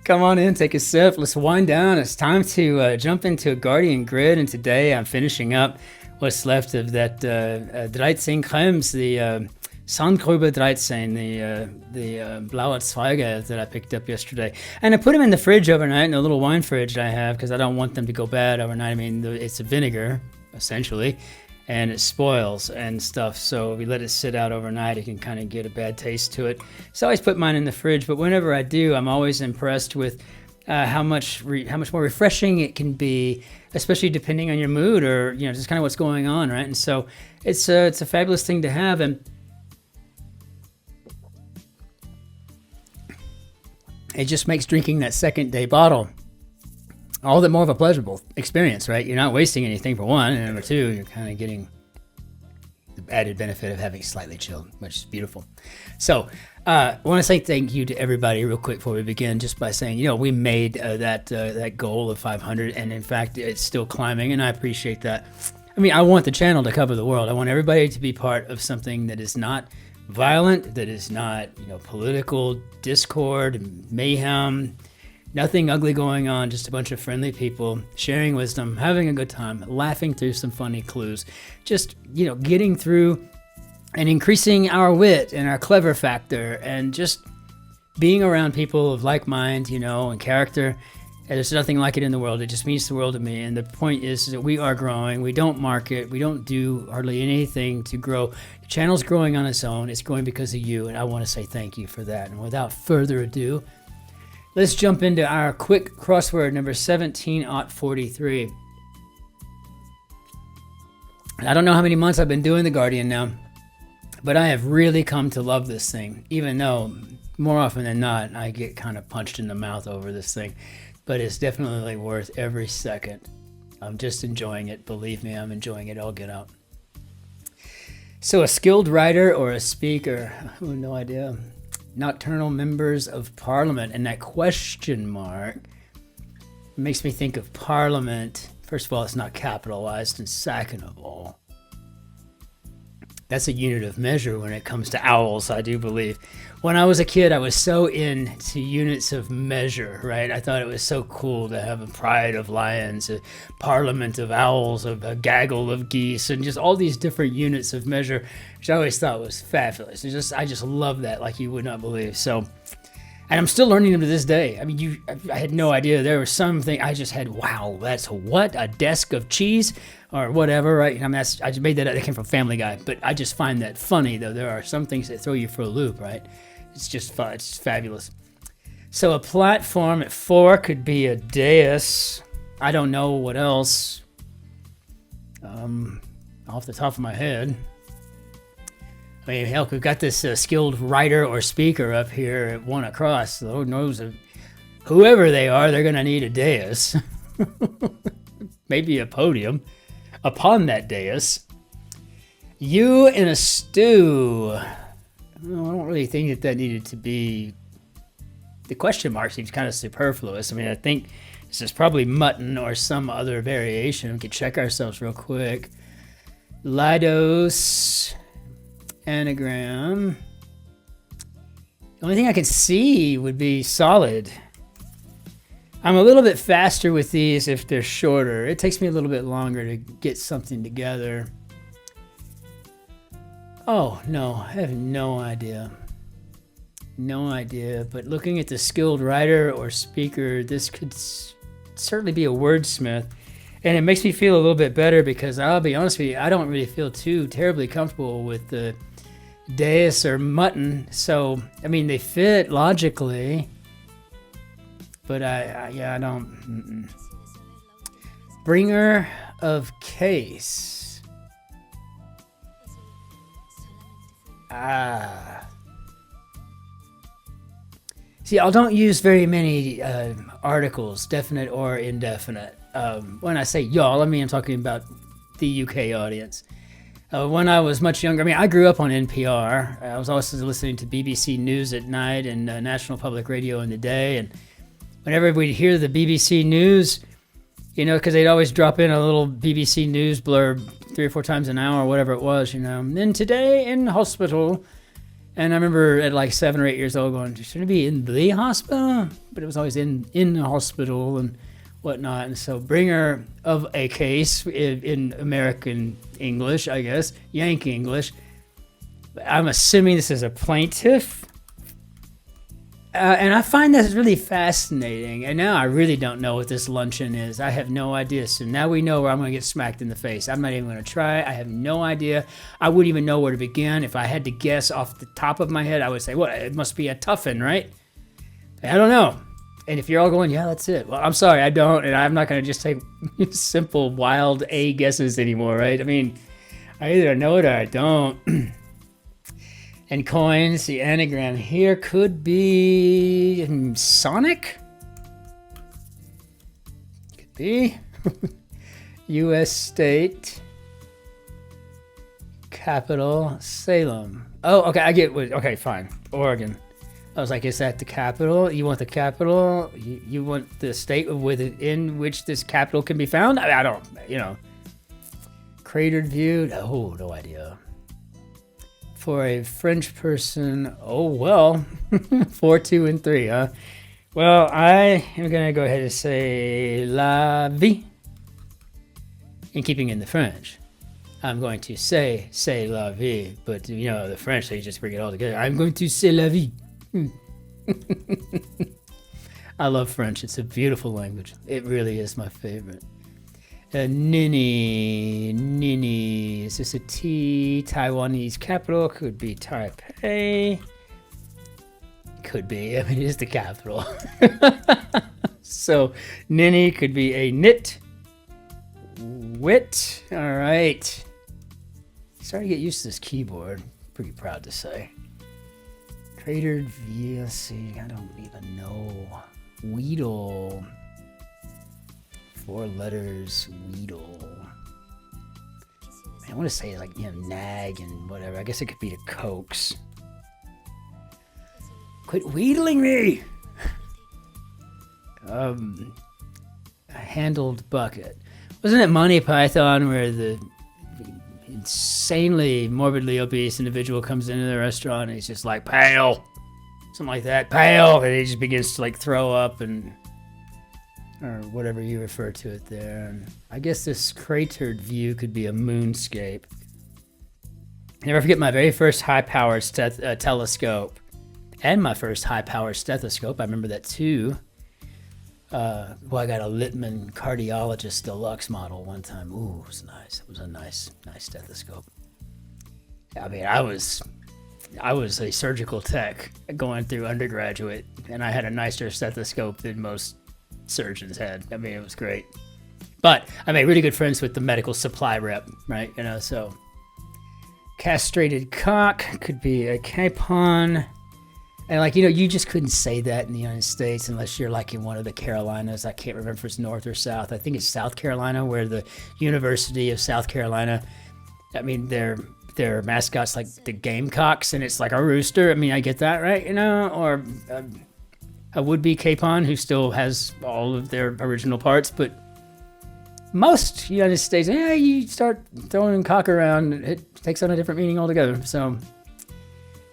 Come on in, take a sip. Let's wind down. It's time to jump into a Guardian grid, and today I'm finishing up what's left of that 13 Krems, the Sandgrube 13, the blaue Zweige that I picked up yesterday. And I put them in the fridge overnight, in a little wine fridge I have, because I don't want them to go bad overnight. I mean, it's a vinegar, essentially, and it spoils and stuff. So if you let it sit out overnight, it can kind of get a bad taste to it. So I always put mine in the fridge, but whenever I do, I'm always impressed with how much more refreshing it can be, especially depending on your mood or just kind of what's going on, right? And so it's a fabulous thing to have, and it just makes drinking that second day bottle all the more of a pleasurable experience, right? You're not wasting anything, for one, and number two, you're kind of getting the added benefit of having slightly chilled, which is beautiful. So I want to say thank you to everybody real quick before we begin, just by saying, we made that goal of 500, and in fact, it's still climbing, and I appreciate that. I mean, I want the channel to cover the world. I want everybody to be part of something that is not violent, that is not, political discord, mayhem, nothing ugly going on, just a bunch of friendly people sharing wisdom, having a good time, laughing through some funny clues, just, getting through and increasing our wit and our clever factor, and just being around people of like mind, and character. And there's nothing like it in the world. It just means the world to me. And the point is that we are growing. We don't market. We don't do hardly anything to grow. The channel's growing on its own. It's growing because of you. And I want to say thank you for that. And without further ado, let's jump into our quick crossword number 17-43. I don't know how many months I've been doing The Guardian now, but I have really come to love this thing, even though more often than not, I get kind of punched in the mouth over this thing. But it's definitely worth every second. I'm just enjoying it. Believe me, I'm enjoying it. I'll get out. So a skilled writer or a speaker, no idea. Nocturnal members of Parliament, and that question mark makes me think of Parliament. First of all, it's not capitalized, and second of all, that's a unit of measure when it comes to owls, I do believe. When I was a kid, I was so into units of measure, right? I thought it was so cool to have a pride of lions, a parliament of owls, a gaggle of geese, and just all these different units of measure, which I always thought was fabulous. I just love that like you would not believe. So, and I'm still learning them to this day. I mean, I had no idea. There was something I just had, wow, that's what? A desk of cheese? Or whatever, right? I mean, I just made that up. That came from Family Guy. But I just find that funny, though. There are some things that throw you for a loop, right? It's just fun. It's just fabulous. So a platform at 4 could be a dais. I don't know what else. Off the top of my head. I mean, hell, we've got this skilled writer or speaker up here at 1 across. Lord knows whoever they are, they're going to need a dais. Maybe a podium. Upon that dais, you in a stew. Well, I don't really think that needed to be. The question mark seems kind of superfluous. I mean, I think this is probably mutton or some other variation. We could check ourselves real quick. Lidos, anagram. The only thing I can see would be solid. I'm a little bit faster with these if they're shorter. It takes me a little bit longer to get something together. Oh, no, I have no idea. No idea, but looking at the skilled writer or speaker, this could certainly be a wordsmith. And it makes me feel a little bit better because I'll be honest with you, I don't really feel too terribly comfortable with the dais or mutton. So, I mean, they fit logically. But I don't. Bringer of case. See, I don't use very many articles, definite or indefinite. When I say y'all, I mean I'm talking about the UK audience. When I was much younger, I mean, I grew up on NPR. I was also listening to BBC News at night and National Public Radio in the day, and whenever we'd hear the BBC News, because they'd always drop in a little BBC News blurb 3 or 4 times an hour or whatever it was, And then today in hospital, And I remember at like 7 or 8 years old going, should it be in the hospital? But it was always in the hospital and whatnot. And so bringer of a case in American English, I guess, Yank English. I'm assuming this is a plaintiff. And I find this really fascinating. And now I really don't know what this luncheon is. I have no idea. So now we know where I'm going to get smacked in the face. I'm not even going to try. I have no idea. I wouldn't even know where to begin. If I had to guess off the top of my head, I would say, well, it must be a toughing, right? I don't know. And if you're all going, yeah, that's it. Well, I'm sorry, I don't. And I'm not going to just take simple, wild A guesses anymore, right? I mean, I either know it or I don't. And coins, the anagram here could be Sonic. Could be. U.S. state. Capital, Salem. Oh, okay, I get what, okay, fine. Oregon. I was like, is that the capital? You want the capital? You want the state within which this capital can be found? I don't, Cratered view? Oh, no idea. For a French person, oh well, 4, 2, and 3, huh? Well, I am going to go ahead and say la vie. In keeping in the French, I'm going to say la vie, but the French, they just bring it all together. I'm going to say la vie. I love French. It's a beautiful language. It really is my favorite. Nini. Is this a T? Taiwanese capital? Could be Taipei. Could be. I mean, it is the capital. So, Nini could be a nit. Wit. All right. Starting to get used to this keyboard. Pretty proud to say. Cratered VSC. I don't even know. Weedle. 4 letters, Weedle. Man, I want to say like, nag and whatever. I guess it could be a coax. Quit wheedling me! A handled bucket. Wasn't it Monty Python where the insanely morbidly obese individual comes into the restaurant and he's just like, pale! Something like that, pale! And he just begins to like throw up and... or whatever you refer to it there. And I guess this cratered view could be a moonscape. Never forget my very first high-powered telescope and my first high-powered stethoscope. I remember that too. I got a Littman cardiologist deluxe model one time. Ooh, it was nice. It was a nice stethoscope. I mean, I was a surgical tech going through undergraduate, and I had a nicer stethoscope than most surgeons had. I mean, it was great. But I made really good friends with the medical supply rep, right? So castrated cock could be a capon. And you just couldn't say that in the United States unless you're like in one of the Carolinas. I can't remember if it's North or South. I think it's South Carolina, where the University of South Carolina, I mean, their mascot's like the Gamecocks, and it's like a rooster. I mean, I get that, right? Or a would-be capon who still has all of their original parts, but most United States, you start throwing cock around, it takes on a different meaning altogether. So,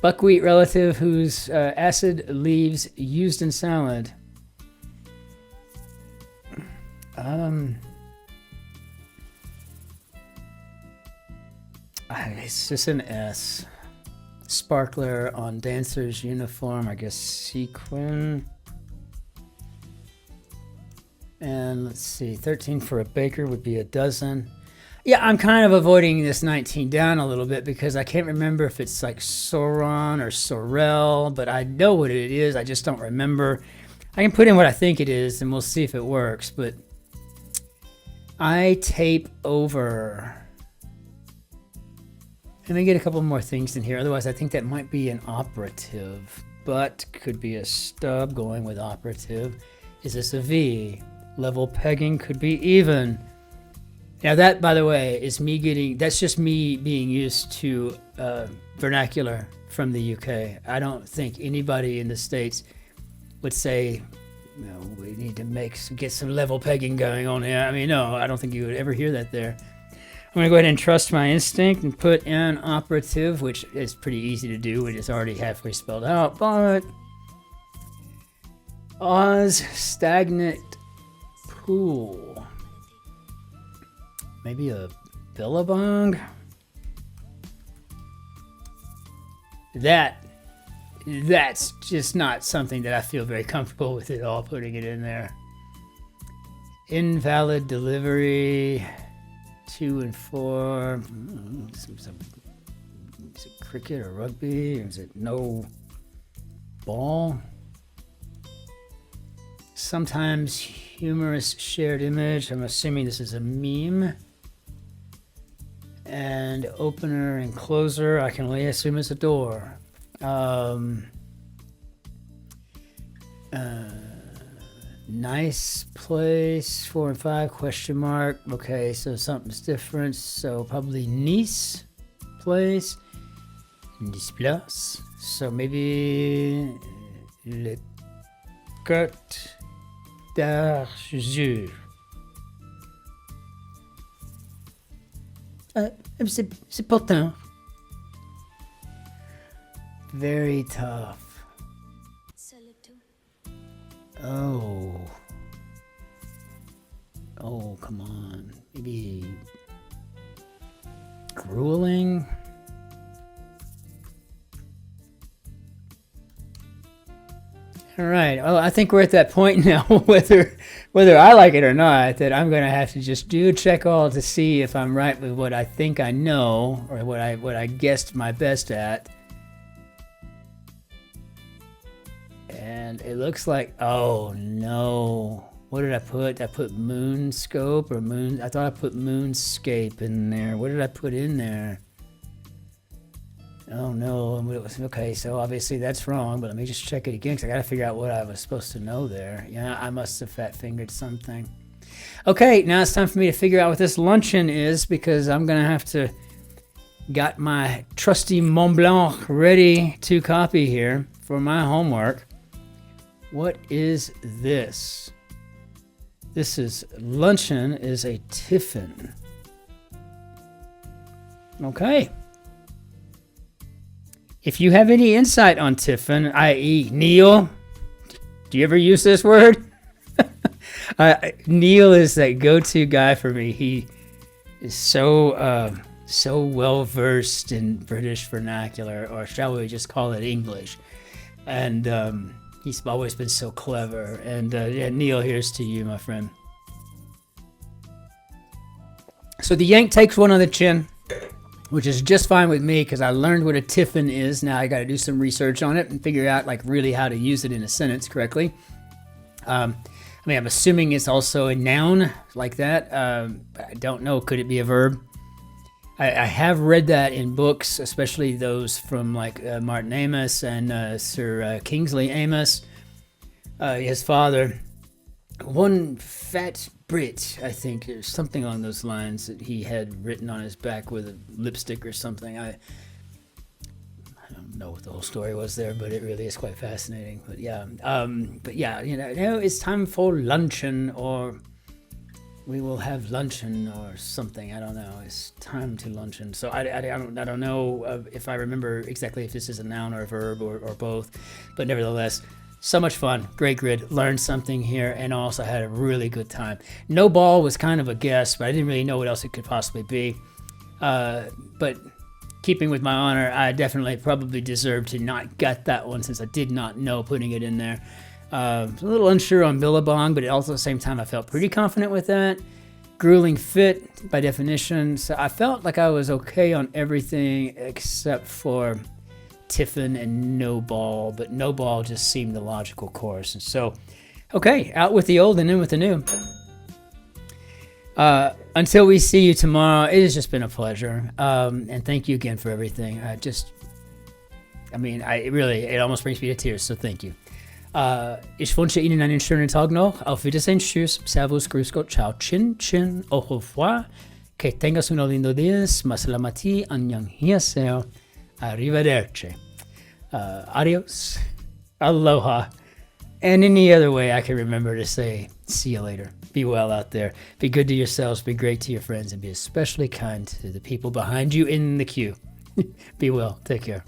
buckwheat relative whose acid leaves used in salad. It's just an S. Sparkler on dancer's uniform, I guess sequin. And let's see, 13 for a baker would be a dozen. Yeah, I'm kind of avoiding this 19 down a little bit because I can't remember if it's like Sauron or Sorel, but I know what it is, I just don't remember. I can put in what I think it is and we'll see if it works, but I tape over. Let me get a couple more things in here. Otherwise, I think that might be an operative, but could be a stub going with operative. Is this a V? Level pegging could be even. Now that, by the way, is me that's just me being used to vernacular from the UK. I don't think anybody in the States would say, we need to get some level pegging going on here. I mean, no, I don't think you would ever hear that there. I'm going to go ahead and trust my instinct and put in operative, which is pretty easy to do. It is already halfway spelled out, but Oz stagnant pool. Maybe a billabong? That's just not something that I feel very comfortable with at all, putting it in there. Invalid delivery, 2 and 4. Is it cricket or rugby? Is it no ball? Sometimes humorous shared image. I'm assuming this is a meme. And opener and closer, I can only assume it's a door. Nice place, 4 and 5, question mark. Okay, so something's different. So probably Nice place. Nice place. So maybe le Côte d'Azur. C'est potin. Very tough. Oh. Oh, come on. Maybe grueling? All right. Oh, I think we're at that point now, whether I like it or not, that I'm going to have to just do a check all to see if I'm right with what I think I know, or what I guessed my best at. And it looks like, oh no, what did I put? I put moonscope or moon. I thought I put moonscape in there. What did I put in there? Oh no, okay, so obviously that's wrong, but let me just check it again, because I got to figure out what I was supposed to know there. Yeah, I must have fat-fingered something. Okay, now it's time for me to figure out what this luncheon is, because I'm going to have to got my trusty Mont Blanc ready to copy here for my homework. What is this? This is luncheon is a tiffin. Okay. If you have any insight on tiffin, i.e. Neil, do you ever use this word? Neil is that go-to guy for me. He is so well versed in British vernacular, or shall we just call it English? And he's always been so clever. And yeah, Neil, here's to you, my friend. So the Yank takes one on the chin, which is just fine with me, because I learned what a tiffin is. Now I got to do some research on it and figure out like really how to use it in a sentence correctly. I mean, I'm assuming it's also a noun like that, but I don't know. Could it be a verb? I have read that in books, especially those from like Martin Amis and Sir Kingsley Amis, his father. One fat Brit, I think, or something along those lines, that he had written on his back with a lipstick or something. I don't know what the whole story was there, but it really is quite fascinating. But yeah, you know, it's time for luncheon, or we will have luncheon or something. I don't know. It's time to luncheon. So I don't know if I remember exactly if this is a noun or a verb or both, but nevertheless, so much fun. Great grid. Learned something here, and also had a really good time. No ball was kind of a guess, but I didn't really know what else it could possibly be. But keeping with my honor, I definitely probably deserved to not get that one, since I did not know putting it in there. A little unsure on Billabong, but also at the same time I felt pretty confident with that. Grueling fit by definition, so I felt like I was okay on everything except for tiffin and no ball, but no ball just seemed the logical course. And so, okay, out with the old and in with the new. Until we see you tomorrow, it has just been a pleasure. And thank you again for everything. It almost brings me to tears, so thank you. Ich wünsche Ihnen einen schönen Tag noch. Auf Wiedersehen, tschüss, servus, grüß Gott, ciao, Cin-Cin, au revoir. Que tengas un lindo día, masalamati, annyeonghaseyo, arrivederci, adios, aloha, and any other way I can remember to say see you later. Be well out there. Be good to yourselves. Be great to your friends, and be especially kind to the people behind you in the queue. Be well. Take care.